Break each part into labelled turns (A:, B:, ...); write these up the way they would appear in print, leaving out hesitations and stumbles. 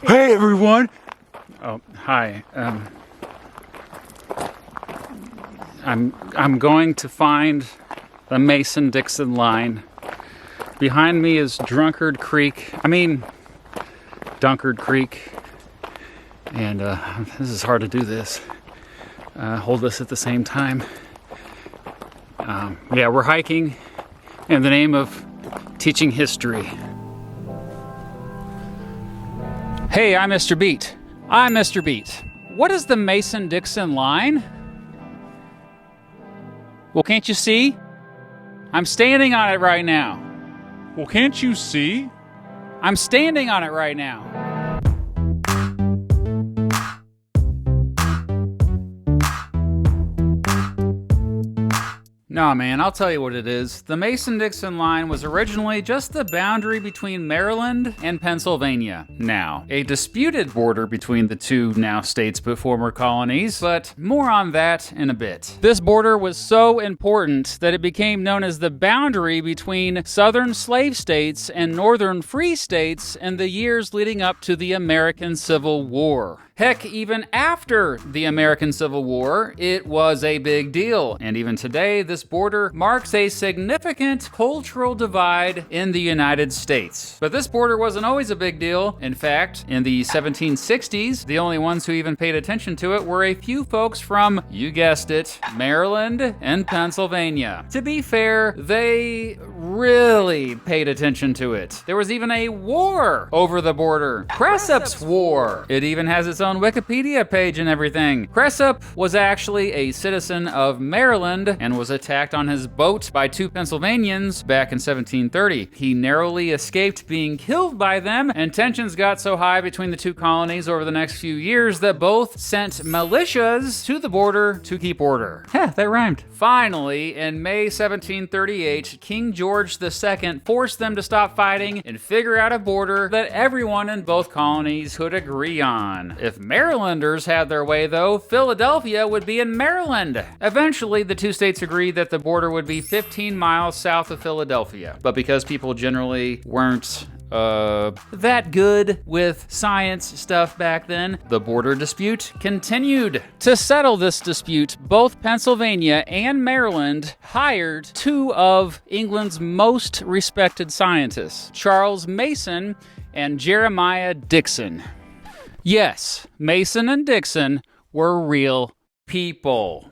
A: Hey everyone! Oh, hi. I'm going to find the Mason-Dixon line. Behind me is Dunkard Creek, and this is hard to do this. Hold this at the same time. Yeah, we're hiking in the name of teaching history. Hey, I'm Mr. Beat. What is the Mason-Dixon line? Well, can't you see? I'm standing on it right now.
B: Well, can't you see?
A: I'm standing on it right now. Nah, man, I'll tell you what it is. The Mason-Dixon line was originally just the boundary between Maryland and Pennsylvania. Now, a disputed border between the two now states but former colonies, but more on that in a bit. This border was so important that it became known as the boundary between southern slave states and northern free states in the years leading up to the American Civil War. Heck, even after the American Civil War, it was a big deal. And even today, this border marks a significant cultural divide in the United States. But this border wasn't always a big deal. In fact, in the 1760s, the only ones who even paid attention to it were a few folks from, you guessed it, Maryland and Pennsylvania. To be fair, they really paid attention to it. There was even a war over the border. Crucible's War. It even has its own Wikipedia page and everything. Crucible was actually a citizen of Maryland and was attacked on his boat by two Pennsylvanians back in 1730. He narrowly escaped being killed by them, and tensions got so high between the two colonies over the next few years that both sent militias to the border to keep order. Heh, that rhymed. Finally, in May 1738, King George II forced them to stop fighting and figure out a border that everyone in both colonies could agree on. If Marylanders had their way, though, Philadelphia would be in Maryland. Eventually, the two states agreed that the border would be 15 miles south of Philadelphia. But because people generally weren't that good with science stuff back then, the border dispute continued. To settle this dispute, both Pennsylvania and Maryland hired two of England's most respected scientists, Charles Mason and Jeremiah Dixon. Yes, Mason and Dixon were real people.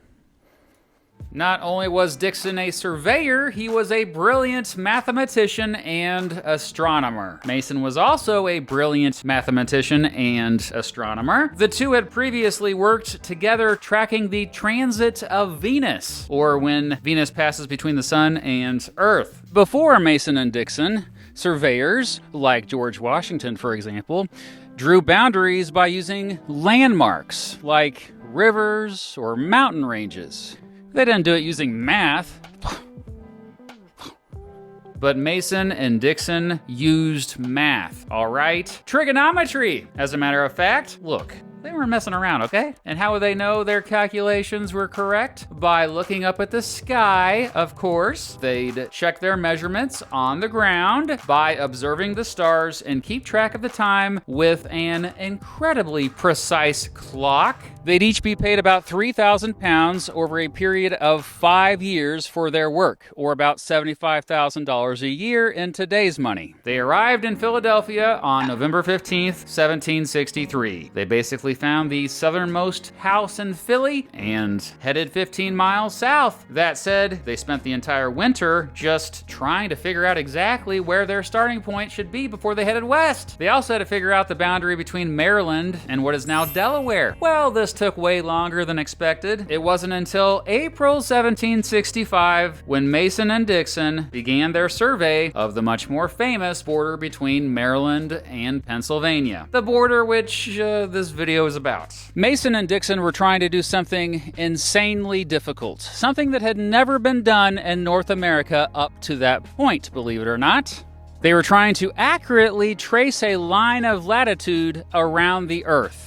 A: Not only was Dixon a surveyor, he was a brilliant mathematician and astronomer. Mason was also a brilliant mathematician and astronomer. The two had previously worked together tracking the transit of Venus, or when Venus passes between the Sun and Earth. Before Mason and Dixon, surveyors, like George Washington, for example, drew boundaries by using landmarks like rivers or mountain ranges. They didn't do it using math. But Mason and Dixon used math, all right? Trigonometry, as a matter of fact. Look, they weren't messing around, okay? And how would they know their calculations were correct? By looking up at the sky, of course. They'd check their measurements on the ground by observing the stars and keep track of the time with an incredibly precise clock. They'd each be paid about 3,000 pounds over a period of 5 years for their work, or about $75,000 a year in today's money. They arrived in Philadelphia on November 15th, 1763. They basically found the southernmost house in Philly and headed 15 miles south. That said, they spent the entire winter just trying to figure out exactly where their starting point should be before they headed west. They also had to figure out the boundary between Maryland and what is now Delaware. Well, this took way longer than expected. It wasn't until April 1765 when Mason and Dixon began their survey of the much more famous border between Maryland and Pennsylvania. The border which this video is about. Mason and Dixon were trying to do something insanely difficult, something that had never been done in North America up to that point, believe it or not. They were trying to accurately trace a line of latitude around the Earth.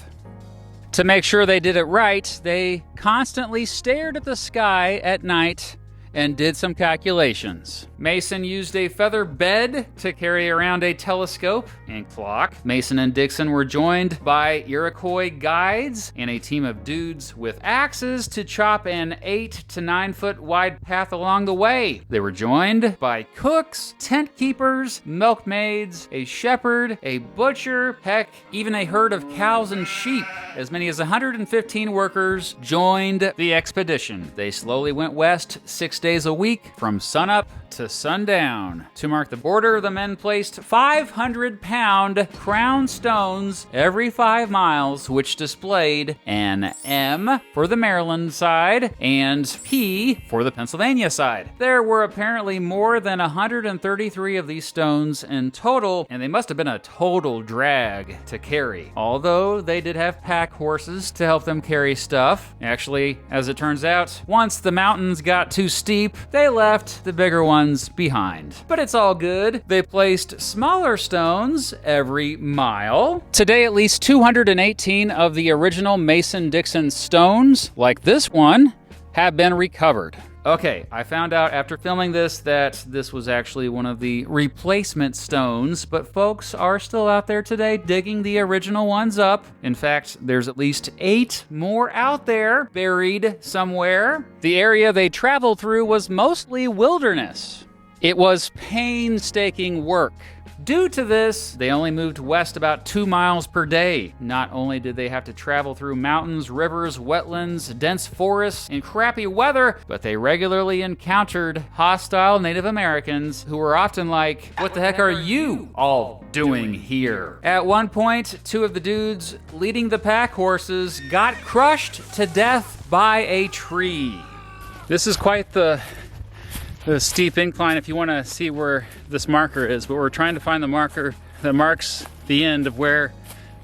A: To make sure they did it right, they constantly stared at the sky at night and did some calculations. Mason used a feather bed to carry around a telescope and clock. Mason and Dixon were joined by Iroquois guides and a team of dudes with axes to chop an 8 to 9 foot wide path along the way. They were joined by cooks, tent keepers, milkmaids, a shepherd, a butcher, heck, even a herd of cows and sheep. As many as 115 workers joined the expedition. They slowly went west 6 days a week from sunup to sundown. To mark the border, the men placed 500-pound crown stones every 5 miles, which displayed an M for the Maryland side and P for the Pennsylvania side. There were apparently more than 133 of these stones in total, and they must have been a total drag to carry. Although they did have pack horses to help them carry stuff. Actually, as it turns out, once the mountains got too steep, they left the bigger ones behind. But it's all good. They placed smaller stones every mile. Today, at least 218 of the original Mason-Dixon stones, like this one, have been recovered. Okay, I found out after filming this that this was actually one of the replacement stones, but folks are still out there today digging the original ones up. In fact, there's at least 8 more out there buried somewhere. The area they traveled through was mostly wilderness. It was painstaking work. Due to this, they only moved west about 2 miles per day. Not only did they have to travel through mountains, rivers, wetlands, dense forests, and crappy weather, but they regularly encountered hostile Native Americans who were often like, "What the heck are you all doing here?" At one point, 2 of the dudes leading the pack horses got crushed to death by a tree. This is quite the steep incline if you want to see where this marker is, but we're trying to find the marker that marks the end of where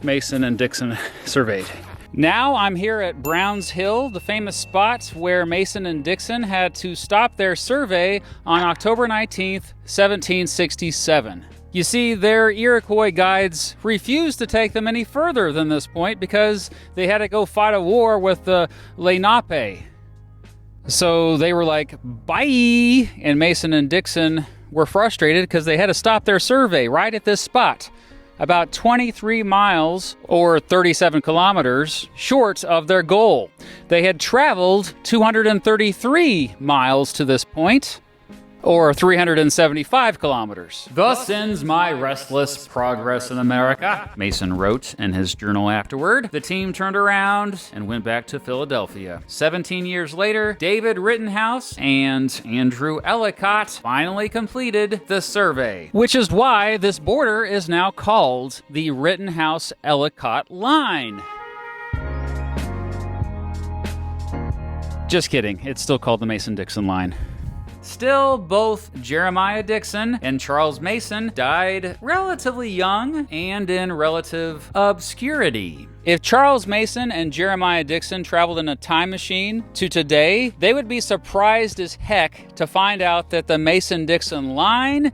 A: Mason and Dixon surveyed. Now I'm here at Brown's Hill, the famous spot where Mason and Dixon had to stop their survey on October 19th, 1767. You see, their Iroquois guides refused to take them any further than this point because they had to go fight a war with the Lenape. So they were like, bye, and Mason and Dixon were frustrated because they had to stop their survey right at this spot, about 23 miles or 37 kilometers short of their goal. They had traveled 233 miles to this point, or 375 kilometers. "Thus ends my restless progress in America," Mason wrote in his journal afterward. The team turned around and went back to Philadelphia. 17 years later, David Rittenhouse and Andrew Ellicott finally completed the survey, which is why this border is now called the Rittenhouse-Ellicott line. Just kidding, it's still called the Mason-Dixon line. Still, both Jeremiah Dixon and Charles Mason died relatively young and in relative obscurity. If Charles Mason and Jeremiah Dixon traveled in a time machine to today, they would be surprised as heck to find out that the Mason-Dixon line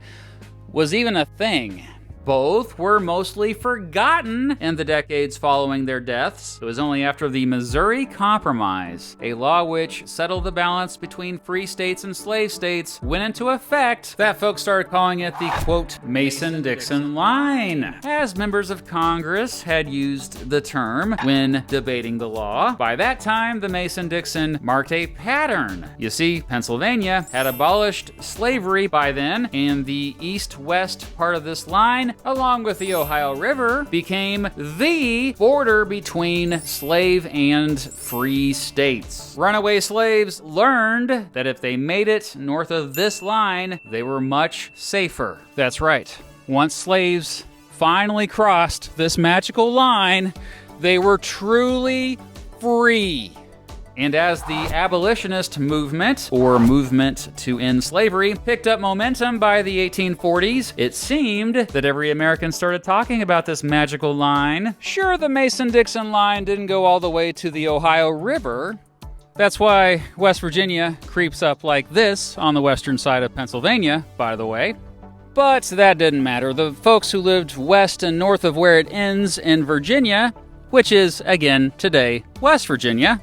A: was even a thing. Both were mostly forgotten in the decades following their deaths. It was only after the Missouri Compromise, a law which settled the balance between free states and slave states, went into effect, that folks started calling it the, quote, Mason-Dixon line, as members of Congress had used the term when debating the law. By that time, the Mason-Dixon marked a pattern. You see, Pennsylvania had abolished slavery by then, and the east-west part of this line, along with the Ohio River, became the border between slave and free states. Runaway slaves learned that if they made it north of this line, they were much safer. That's right. Once slaves finally crossed this magical line, they were truly free. And as the abolitionist movement, or movement to end slavery, picked up momentum by the 1840s, it seemed that every American started talking about this magical line. Sure, the Mason-Dixon line didn't go all the way to the Ohio River. That's why West Virginia creeps up like this on the western side of Pennsylvania, by the way. But that didn't matter. The folks who lived west and north of where it ends in Virginia, which is, again, today, West Virginia,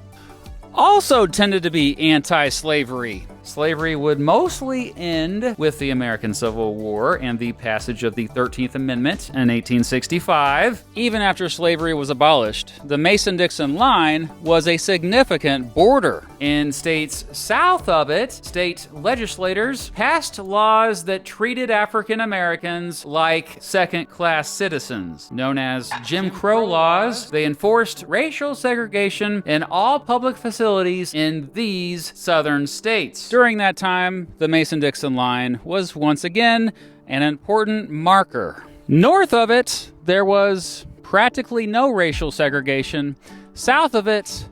A: also tended to be anti-slavery. slavery would mostly end with the American Civil War and the passage of the 13th Amendment in 1865. Even after slavery was abolished, the Mason-Dixon line was a significant border. In states south of it, state legislators passed laws that treated African Americans like second-class citizens, known as Jim Crow laws. They enforced racial segregation in all public facilities in these southern states. During that time, the Mason-Dixon line was once again an important marker. North of it, there was practically no racial segregation. South of it,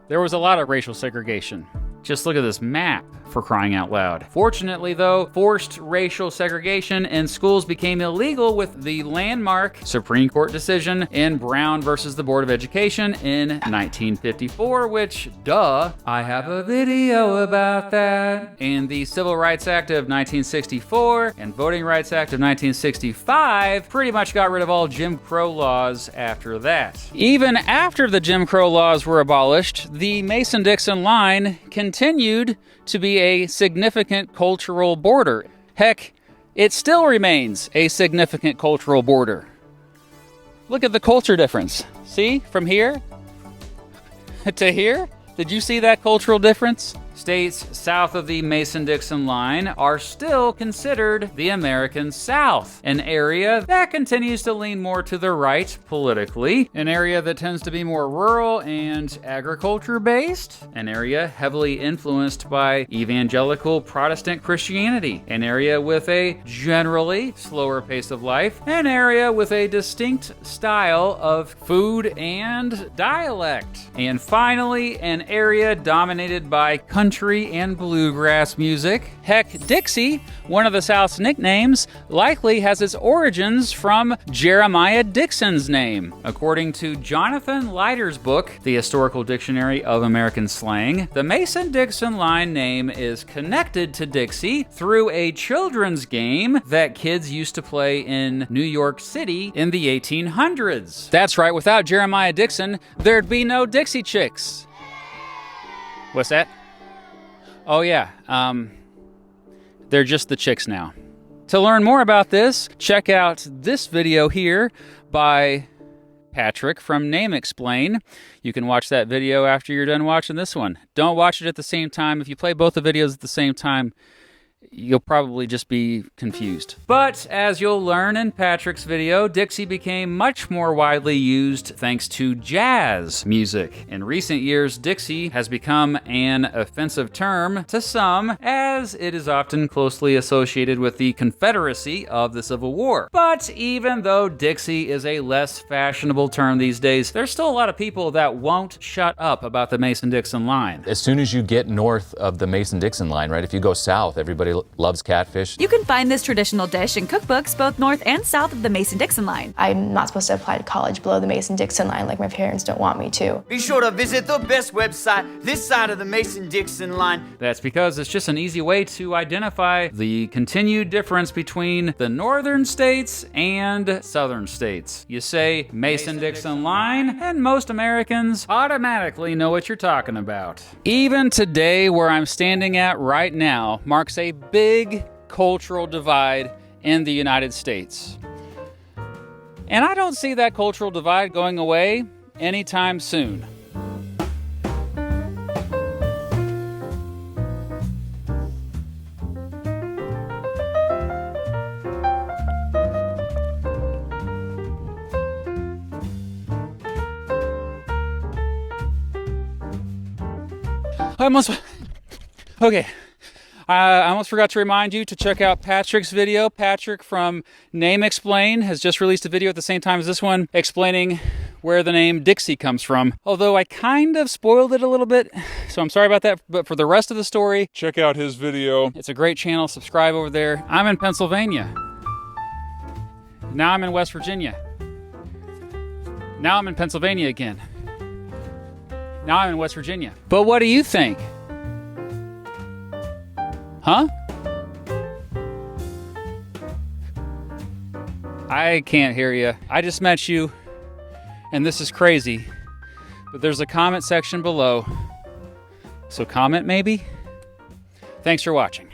A: there was a lot of racial segregation. Just look at this map, for crying out loud. Fortunately, though, forced racial segregation in schools became illegal with the landmark Supreme Court decision in Brown versus the Board of Education in 1954, which, duh, I have a video about that. And the Civil Rights Act of 1964 and Voting Rights Act of 1965 pretty much got rid of all Jim Crow laws after that. Even after the Jim Crow laws were abolished, the Mason-Dixon line continued to be a significant cultural border. Heck, it still remains a significant cultural border. Look at the culture difference. See, from here to here? Did you see that cultural difference? States south of the Mason-Dixon line are still considered the American South, an area that continues to lean more to the right politically, an area that tends to be more rural and agriculture-based, an area heavily influenced by evangelical Protestant Christianity, an area with a generally slower pace of life, an area with a distinct style of food and dialect, and finally, an area dominated by country and bluegrass music. Heck, Dixie, one of the South's nicknames, likely has its origins from Jeremiah Dixon's name. According to Jonathan Leiter's book, The Historical Dictionary of American Slang, the Mason-Dixon line name is connected to Dixie through a children's game that kids used to play in New York City in the 1800s. That's right, without Jeremiah Dixon, there'd be no Dixie Chicks. What's that? Oh yeah, they're just the chicks now. To learn more about this, check out this video here by Patrick from Name Explain. You can watch that video after you're done watching this one. Don't watch it at the same time. If you play both the videos at the same time, you'll probably just be confused. But as you'll learn in Patrick's video, Dixie became much more widely used thanks to jazz music. In recent years, Dixie has become an offensive term to some, as it is often closely associated with the Confederacy of the Civil War. But even though Dixie is a less fashionable term these days, there's still a lot of people that won't shut up about the Mason-Dixon line.
C: As soon as you get north of the Mason-Dixon line, right, if you go south, everybody loves catfish.
D: You can find this traditional dish in cookbooks both north and south of the Mason-Dixon line.
E: I'm not supposed to apply to college below the Mason-Dixon line like my parents don't want me to.
F: Be sure to visit the best website this side of the Mason-Dixon line.
A: That's because it's just an easy way to identify the continued difference between the northern states and southern states. You say Mason-Dixon line, and most Americans automatically know what you're talking about. Even today, where I'm standing at right now, marks a big cultural divide in the United States. And I don't see that cultural divide going away anytime soon. I almost forgot to remind you to check out Patrick's video. Patrick from Name Explain has just released a video at the same time as this one explaining where the name Dixie comes from. Although I kind of spoiled it a little bit, so I'm sorry about that. But for the rest of the story,
B: Check out his video.
A: it's a great channel. Subscribe over there. I'm in Pennsylvania. Now I'm in West Virginia. Now I'm in Pennsylvania again. Now I'm in West Virginia. But what do you think? Huh? I can't hear you. I just met you, and this is crazy. But there's a comment section below. So comment maybe? Thanks for watching.